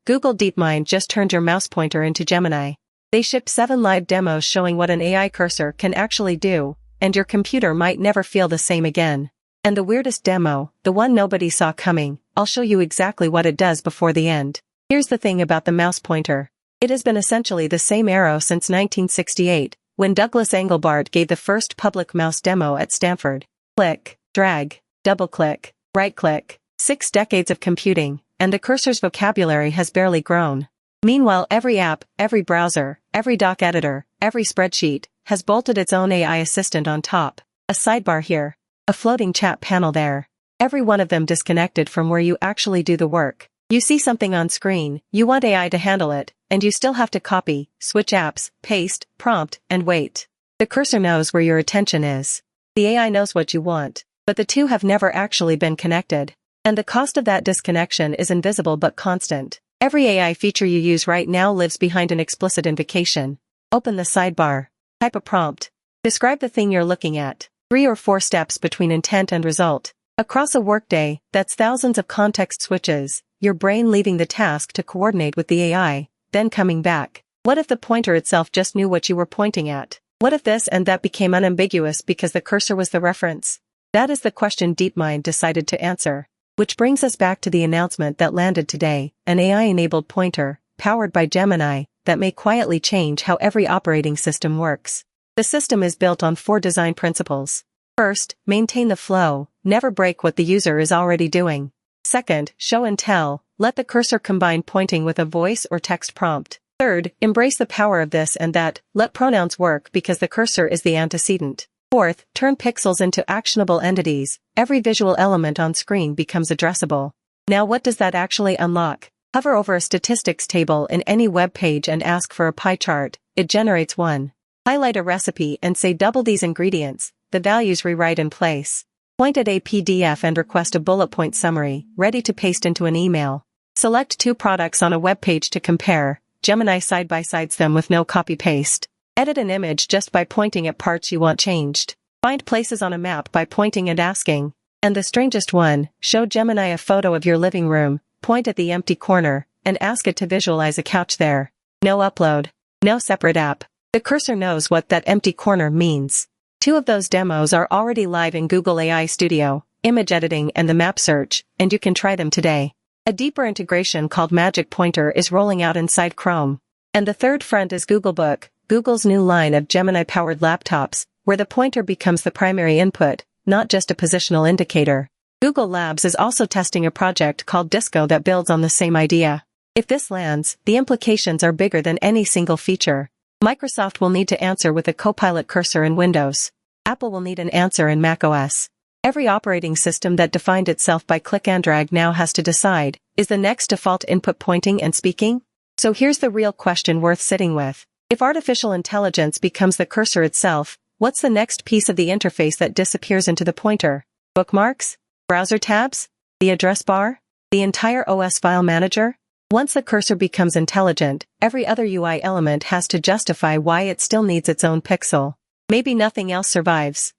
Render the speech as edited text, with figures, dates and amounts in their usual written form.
Google DeepMind just turned your mouse pointer into Gemini. They shipped 7 live demos showing what an AI cursor can actually do, and your computer might never feel the same again. And the weirdest demo, the one nobody saw coming, I'll show you exactly what it does before the end. Here's the thing about the mouse pointer. It has been essentially the same arrow since 1968, when Douglas Engelbart gave the first public mouse demo at Stanford. Click, drag, double-click, right-click. 6 decades of computing, and the cursor's vocabulary has barely grown. Meanwhile, every app, every browser, every doc editor, every spreadsheet, has bolted its own AI assistant on top. A sidebar here. A floating chat panel there. Every one of them disconnected from where you actually do the work. You see something on screen, you want AI to handle it, and you still have to copy, switch apps, paste, prompt, and wait. The cursor knows where your attention is. The AI knows what you want, but the two have never actually been connected. And the cost of that disconnection is invisible but constant. Every AI feature you use right now lives behind an explicit invocation. Open the sidebar. Type a prompt. Describe the thing you're looking at. 3 or 4 steps between intent and result. Across a workday, that's thousands of context switches, your brain leaving the task to coordinate with the AI, then coming back. What if the pointer itself just knew what you were pointing at? What if this and that became unambiguous because the cursor was the reference? That is the question DeepMind decided to answer. Which brings us back to the announcement that landed today, an AI-enabled pointer, powered by Gemini, that may quietly change how every operating system works. The system is built on 4 design principles. First, maintain the flow, never break what the user is already doing. Second, show and tell, let the cursor combine pointing with a voice or text prompt. Third, embrace the power of this and that, let pronouns work because the cursor is the antecedent. Fourth, turn pixels into actionable entities, every visual element on screen becomes addressable. Now what does that actually unlock? Hover over a statistics table in any web page and ask for a pie chart, it generates one. Highlight a recipe and say double these ingredients, the values rewrite in place. Point at a PDF and request a bullet point summary, ready to paste into an email. Select 2 products on a web page to compare, Gemini side-by-sides them with no copy-paste. Edit an image just by pointing at parts you want changed. Find places on a map by pointing and asking. And the strangest one, show Gemini a photo of your living room, point at the empty corner, and ask it to visualize a couch there. No upload. No separate app. The cursor knows what that empty corner means. 2 of those demos are already live in Google AI Studio, image editing and the map search, and you can try them today. A deeper integration called Magic Pointer is rolling out inside Chrome. And the third front is Googlebook, Google's new line of Gemini-powered laptops, where the pointer becomes the primary input, not just a positional indicator. Google Labs is also testing a project called Disco that builds on the same idea. If this lands, the implications are bigger than any single feature. Microsoft will need to answer with a Copilot cursor in Windows. Apple will need an answer in macOS. Every operating system that defined itself by click and drag now has to decide, is the next default input pointing and speaking? So here's the real question worth sitting with. If artificial intelligence becomes the cursor itself, what's the next piece of the interface that disappears into the pointer? Bookmarks? Browser tabs? The address bar? The entire OS file manager? Once the cursor becomes intelligent, every other UI element has to justify why it still needs its own pixel. Maybe nothing else survives.